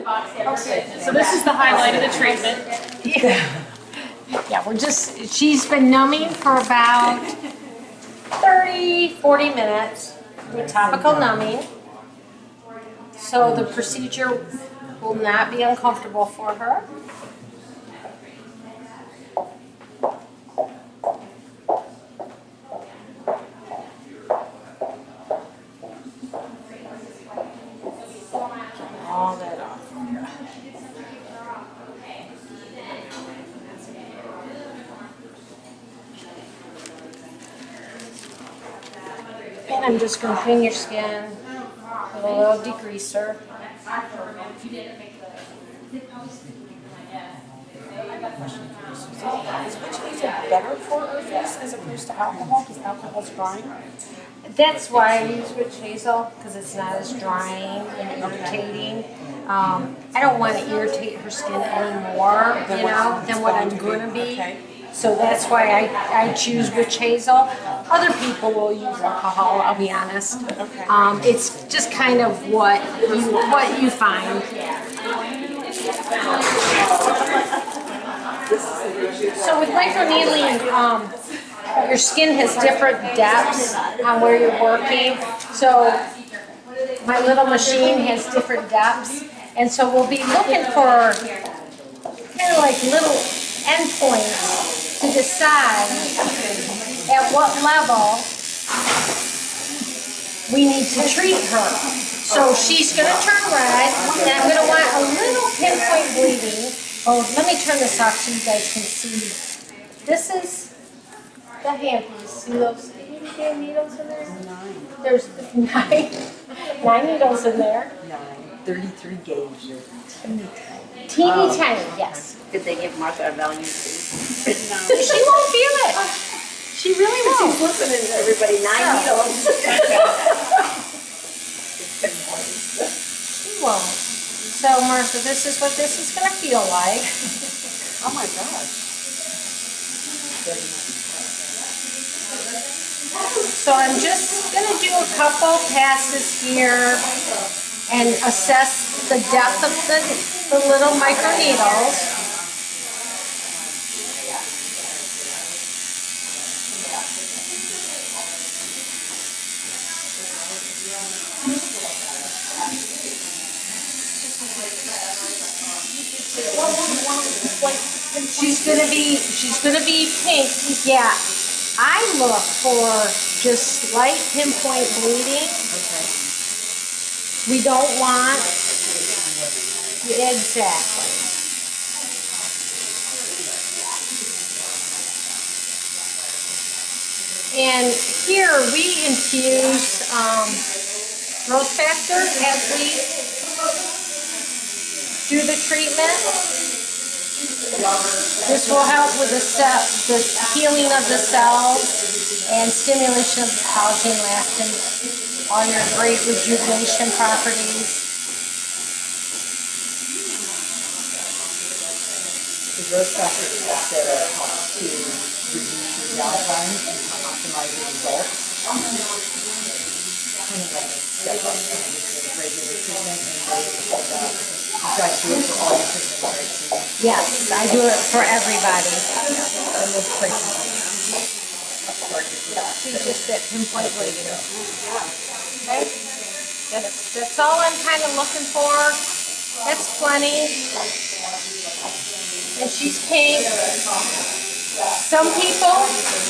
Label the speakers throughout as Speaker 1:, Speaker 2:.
Speaker 1: So this is the highlight of the treatment.
Speaker 2: Yeah, she's been numbing for about 30, 40 minutes with topical numbing. So the procedure will not be uncomfortable for her. All that off. And I'm just going to clean your skin with a little degreaser.
Speaker 3: Is witch hazel better for our face as opposed to alcohol? Because alcohol's drying.
Speaker 2: That's why I use witch hazel, because it's not as drying and irritating. I don't want to irritate her skin anymore, than what I'm going to be.
Speaker 3: Okay.
Speaker 2: So that's why I choose witch hazel. Other people will use alcohol, I'll be honest.
Speaker 3: Okay.
Speaker 2: It's just kind of what you find. So with micro-needling, your skin has different depths on where you're working. So my little machine has different depths. And so we'll be looking for kind of like little endpoints to decide at what level we need to treat her. So she's going to turn red, and I'm going to want a little pinpoint bleeding. Oh, let me turn this off so you guys can see. This is the handpiece. See those damn needles in there?
Speaker 3: 9.
Speaker 2: There's 9 needles in there.
Speaker 3: 9. 33 gauge. They're teeny tiny.
Speaker 2: Teeny tiny, yes.
Speaker 4: Did they give Martha a value?
Speaker 2: No. She won't feel it. She really won't.
Speaker 4: She's listening to everybody. 9 needles.
Speaker 2: She won't. So, Martha, this is what this is going to feel like.
Speaker 3: Oh my gosh.
Speaker 2: So I'm just going to do a couple passes here and assess the depth of the little micro needles. She's gonna be pink. Yeah. I look for just slight pinpoint bleeding.
Speaker 3: Okay.
Speaker 2: We don't want exactly. And here we infuse growth factor as we do the treatment. This will help with the healing of the cells and stimulation of the collagen, elastin, all your great rejuvenation properties.
Speaker 3: The growth factor is also helps to reduce your downtime and optimize your results. Kind of like a step up from just regular treatment and really you try to do it for all your treatments, right?
Speaker 2: Yes, I do it for everybody.
Speaker 3: And those places are
Speaker 2: See just that pinpoint bleeding. Okay, that's all I'm kind of looking for. That's plenty. And she's pink. Some people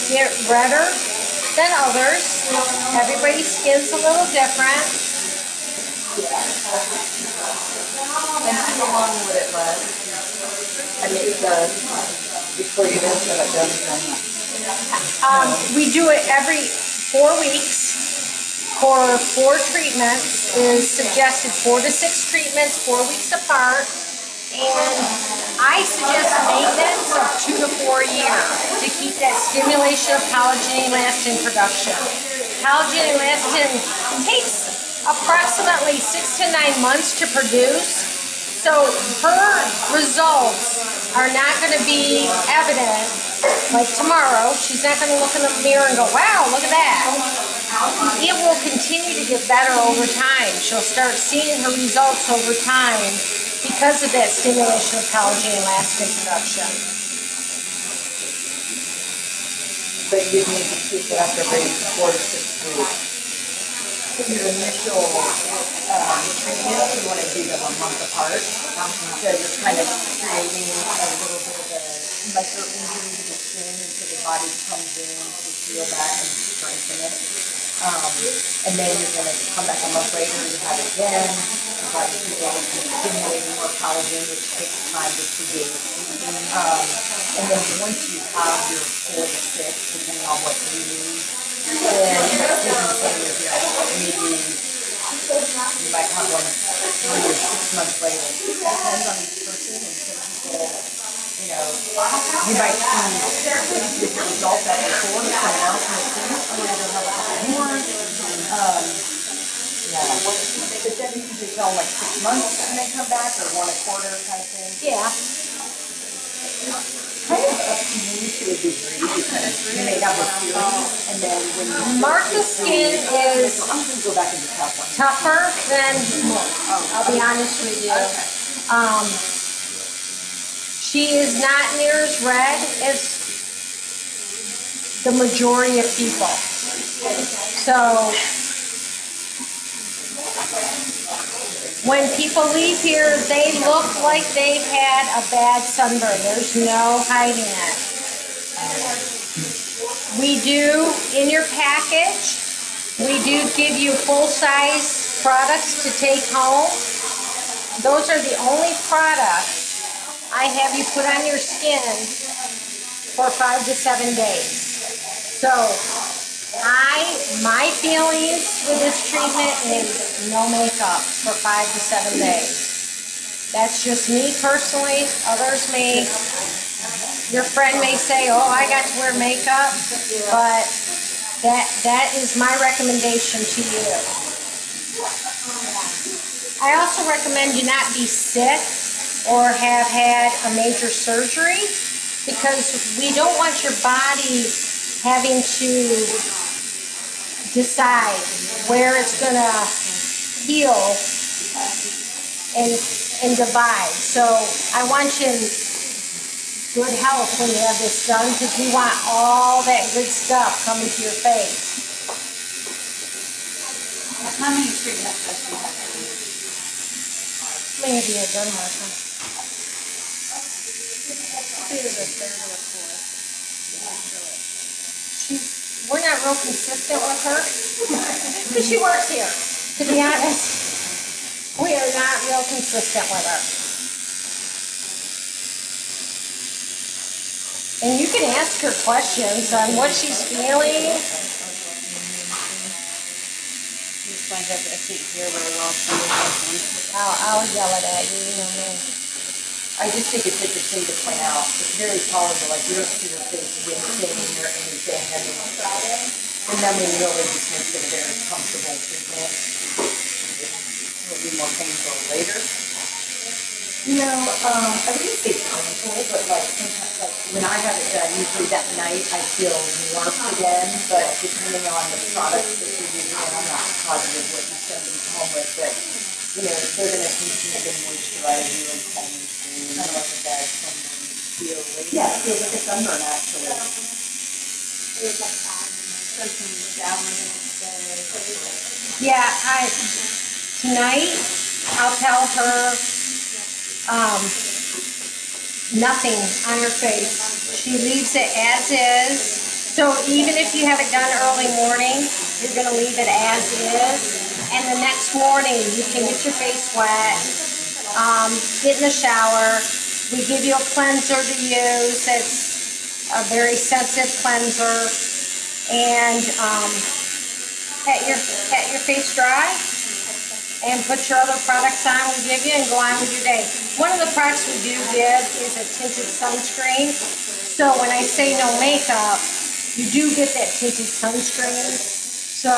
Speaker 2: get redder than others. Everybody's skin's a little different.
Speaker 3: And how long would it last? I mean, before you guys have it done?
Speaker 2: We do it every 4 weeks for 4 treatments. Is suggested 4 to 6 treatments, 4 weeks apart. And I suggest maintenance of 2 to 4 years to keep that stimulation of collagen and elastin production. Collagen and elastin takes approximately 6 to 9 months to produce. So her results are not going to be evident like tomorrow. She's not going to look in the mirror and go, wow, look at that. It will continue to get better over time. She'll start seeing her results over time because of that stimulation of collagen elastin production.
Speaker 3: But you need to keep it up every 4 to 6 weeks. Your initial treatment, you want to do them a month apart. So you're kind of creating a little bit of a micro-injury to the skin until the body comes in to heal back and strengthen it. And then you're going to come back a month later and have it again. The body's stimulating more collagen, which takes time to produce. And then once you have your 4 to 6, depending on what you need, then maybe you might have one 3 or 6 months later. It depends on each person, and some people, you know, you might see different results after 4, someone else might see, oh, I don't have a couple more. Yeah. But then you can tell like 6 months and then come back, or 1 1/4 kind of thing.
Speaker 2: Yeah.
Speaker 3: Kind of up to you to a degree, because you may have a series, and then when you
Speaker 2: Martha's skin is
Speaker 3: I'm going to go back and just have one.
Speaker 2: tougher than most. I'll be honest with you. She is not near as red as the majority of people. So when people leave here, they look like they've had a bad sunburn. There's no hiding it. We do, in your package, we do give you full-size products to take home. Those are the only products I have you put on your skin for 5 to 7 days. So, my feelings with this treatment is no makeup for 5 to 7 days. That's just me personally. Others may, your friend may say, oh, I got to wear makeup, but that is my recommendation to you. I also recommend you not be sick or have had a major surgery, because we don't want your body having to decide where it's going to heal and divide. So I want you in good health when you have this done, because we want all that good stuff coming to your face.
Speaker 4: How many treatments does she have?
Speaker 2: Maybe a done, Martha. We're not real consistent with her because she works here. To be honest, we are not real consistent with her. And you can ask her questions on what she's feeling.
Speaker 4: I can't hear very well. So
Speaker 2: I'll yell it at you, you know me.
Speaker 3: I just think it's interesting to point out, it's very tolerable, like you don't see your face wincing or anything, I mean, the numbing really just makes it a very comfortable treatment. It will be more painful later. You know, I wouldn't say painful, but like sometimes, like when I have it done, usually that night I feel warmth again, but depending on the products that you're using, and I'm not positive what you send them home with, but you know, they're going to continue to moisturize you and calm you through. I don't know if that sunburn feels like, yeah, it feels like a sunburn actually.
Speaker 2: Yeah, tonight I'll tell her nothing on her face. She leaves it as is. So even if you have it done early morning, you're going to leave it as is. And the next morning, you can get your face wet, get in the shower. We give you a cleanser to use. It's a very sensitive cleanser. And pat your face dry and put your other products on we give you and go on with your day. One of the products we do give is a tinted sunscreen. So when I say no makeup, you do get that tinted sunscreen. So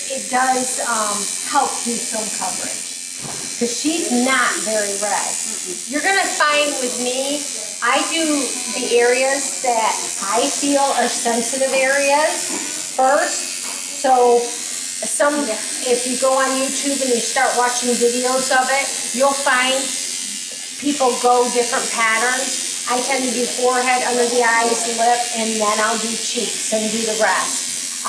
Speaker 2: it does help you some coverage, because she's not very red. You're going to find with me, I do the areas that I feel are sensitive areas first. So if you go on YouTube and you start watching videos of it, you'll find people go different patterns. I tend to do forehead, under the eyes, lip, and then I'll do cheeks and do the rest.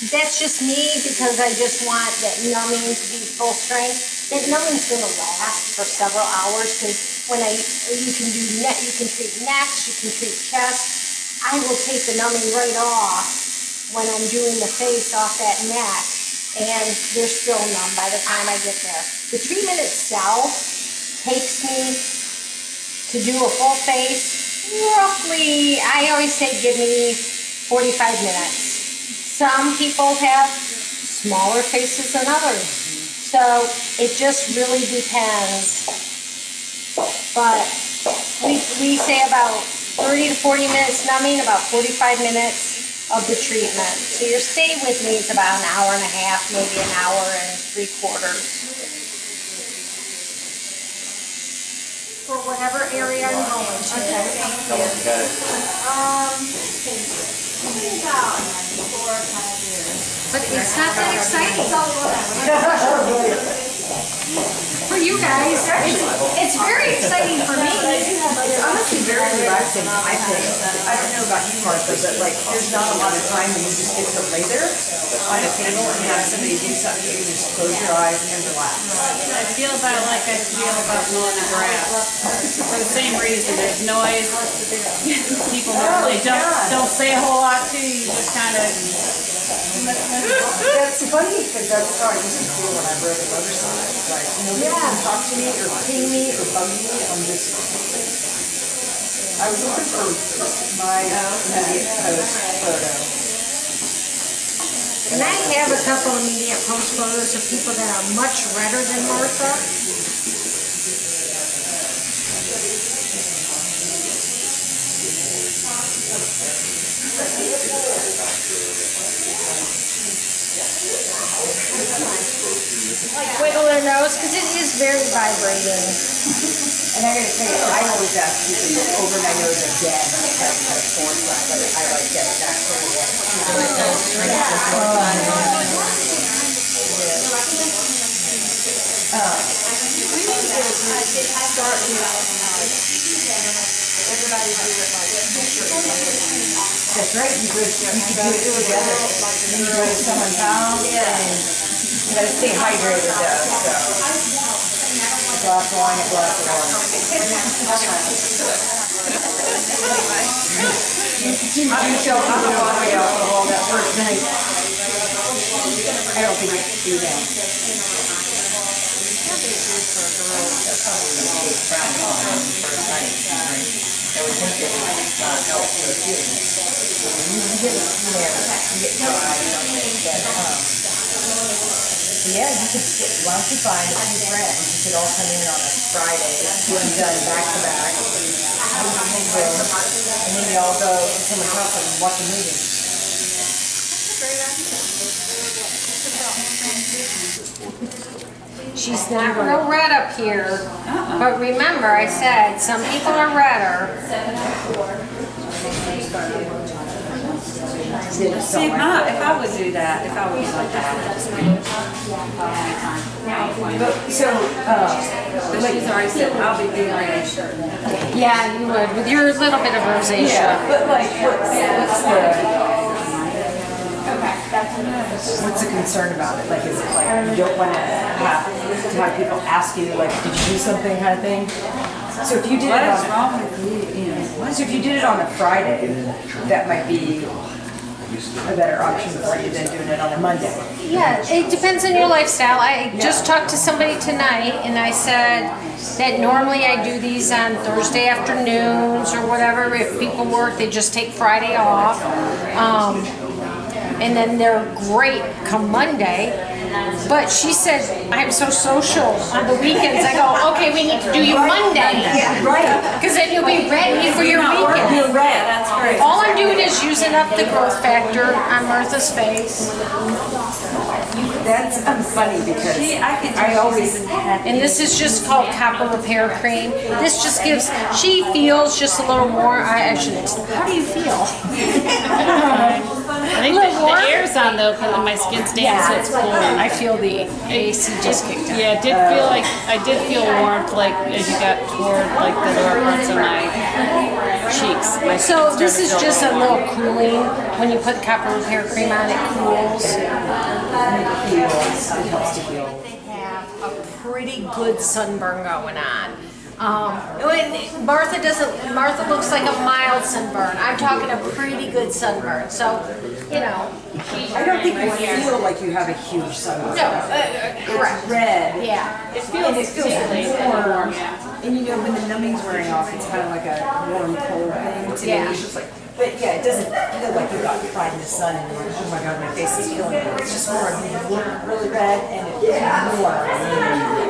Speaker 2: That's just me because I just want that numbing to be full strength. That numbing's going to last for several hours because you can do neck, you can treat necks, you can treat chest. I will take the numbing right off when I'm doing the face off that neck, and they're still numb by the time I get there. The treatment itself takes me to do a full face roughly, I always say give me 45 minutes. Some people have smaller faces than others, so it just really depends. But we say about 30 to 40 minutes numbing, about 45 minutes of the treatment. So your stay with me is about an hour and a half, maybe an hour and 3/4. For whatever area I'm going to. But it's not that exciting. For you guys, it's very exciting for me.
Speaker 3: It's honestly very relaxing, I think. I don't know about you, Martha, but like there's not a lot of time when you just get to lay there on a table and have somebody do something. You can just close your eyes and relax.
Speaker 4: I feel about like I feel about mowing the grass. For the same reason, there's noise. People normally don't say a whole lot to you. You just kind of.
Speaker 3: That's funny because that's how I used to feel when I rode the motorcycle. Like, nobody can talk to me or ping me or bug me. I was looking for my immediate post photo.
Speaker 2: And I have a couple immediate post photos of people that are much redder than Martha. Like wiggle their nose because it is very vibrating.
Speaker 3: And I gotta tell you, I always ask people over my nose again because of foresight, but I like get that That's right, you could do it together. You go to someone's house and you gotta stay hydrated though, so. A glass of wine, a glass of water. You show up on the bottle alcohol that first night. I don't think you can do that. I would think it would help for the feelings. You get dry, yeah, you could, why don't you find a few friends, you could all come in on a Friday, get them done back to back, and then you all go to someone's house and watch a movie.
Speaker 2: She's not real red up here, but remember I said some people are redder.
Speaker 4: See, if I would do that, if I was like that, I would just but she's already said, I'll be being raised.
Speaker 2: Yeah, you would, with your little bit of rosacea.
Speaker 3: Yeah, but like, what's the concern about it? Like, is it like you don't want to have people ask you, like, did you do something kind of thing? So if you did
Speaker 4: What is wrong with you?
Speaker 3: So if you did it on a Friday, that might be a better option for you than doing it on a Monday.
Speaker 2: Yeah, it depends on your lifestyle. I just talked to somebody tonight and I said that normally I do these on Thursday afternoons or whatever. If people work, they just take Friday off. And then they're great come Monday. But she said, I'm so social on the weekends. I go, okay, we need to do you Monday.
Speaker 3: Yeah, right.
Speaker 2: Because then you'll be ready for your weekend.
Speaker 3: You're right.
Speaker 4: That's great.
Speaker 2: All I'm doing is using up the growth factor on Martha's face.
Speaker 3: That's funny because I always
Speaker 2: And this is just called copper repair cream. This just gives, she feels just a little more, I should, how do you feel?
Speaker 4: I think the air's on though, because my skin's damp, so it's cool.
Speaker 2: I feel the AC just kicked in.
Speaker 4: Yeah, it did feel like I did feel warmth, like as you got toward like the lower parts of my cheeks. My
Speaker 2: So
Speaker 4: skin
Speaker 2: this
Speaker 4: started
Speaker 2: is
Speaker 4: to feel
Speaker 2: just a little cooling. When you put copper repair cream on, it cools.
Speaker 3: It helps to heal.
Speaker 2: They have a pretty good sunburn going on. Martha looks like a mild sunburn. I'm talking a pretty good sunburn. So, you know.
Speaker 3: I don't think you feel like you have a huge sunburn.
Speaker 2: No, correct.
Speaker 3: Red.
Speaker 2: Yeah.
Speaker 4: It feels
Speaker 3: warm. And you know, when the numbing's wearing off, it's kind of like a warm, cold thing to me. It's just like, but yeah, it doesn't feel like you got fried in the sun and you're like, oh my god, my face is killing me. It's just more, you look really red and it's warm.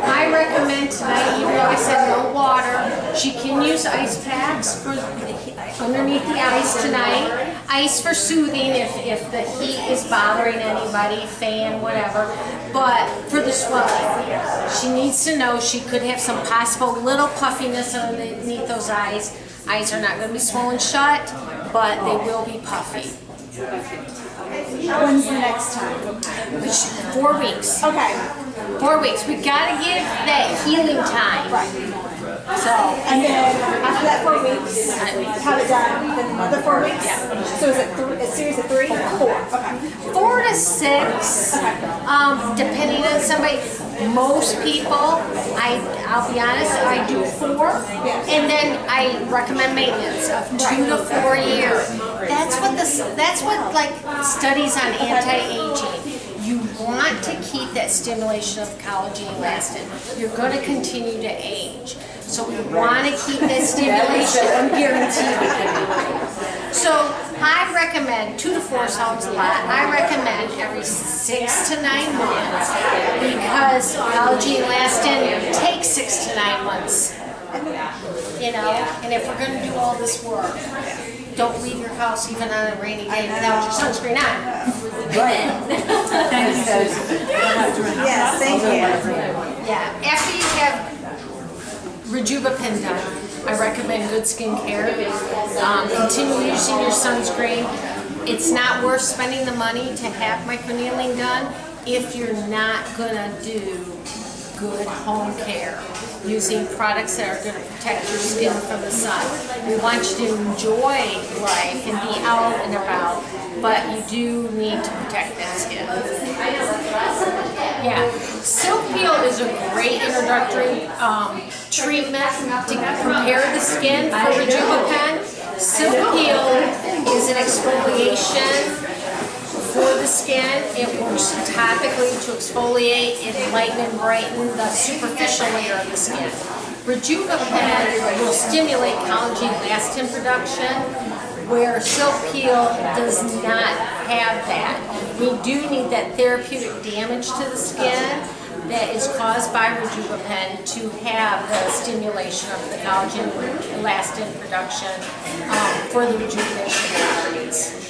Speaker 2: I recommend tonight, even though I said no water, she can use ice packs for underneath the ice tonight. Ice for soothing if the heat is bothering anybody, fan, whatever. But for the swelling, she needs to know she could have some possible little puffiness underneath those eyes. Eyes are not going to be swollen shut, but they will be puffy.
Speaker 5: When's the next time?
Speaker 2: 4 weeks.
Speaker 5: Okay.
Speaker 2: 4 weeks. We got to give that healing time.
Speaker 5: Right.
Speaker 2: So,
Speaker 5: And then after that 4 weeks, have it done. Then another 4 weeks.
Speaker 2: Yeah.
Speaker 5: So is it a series of 3? 4. Okay.
Speaker 2: 4 to 6, depending on somebody. Most people, I'll be honest, I do 4, and then I recommend maintenance of 2 to 4 years. That's what like studies on anti-aging. You want to keep that stimulation of collagen and elastin. You're going to continue to age. So we want to keep that stimulation. I'm guaranteed we can do it. So I recommend 2 to 4 sounds a lot. I recommend every 6 to 9 months because collagen and elastin takes 6 to 9 months. You know, and if we're going to do all this work, don't leave your house even on a rainy day without your sunscreen on.
Speaker 3: Thank you, Susan.
Speaker 5: Yes, thank you.
Speaker 2: Yeah, after you have RejuvaPen done, I recommend good skincare. Continue using your sunscreen. It's not worth spending the money to have microneedling done if you're not gonna do good home care using products that are going to protect your skin from the sun. We want you to enjoy life and be out and about, but you do need to protect that skin. Yeah, Silk Peel is a great introductory treatment to prepare the skin for RejuvaPen. Silk Peel is an exfoliation for the skin. It works topically to exfoliate, enlighten, and brighten the superficial layer of the skin. RejuvaPen will stimulate collagen elastin production, where Silk Peel does not have that. We do need that therapeutic damage to the skin that is caused by RejuvaPen to have the stimulation of the collagen elastin production for the rejuvenation properties.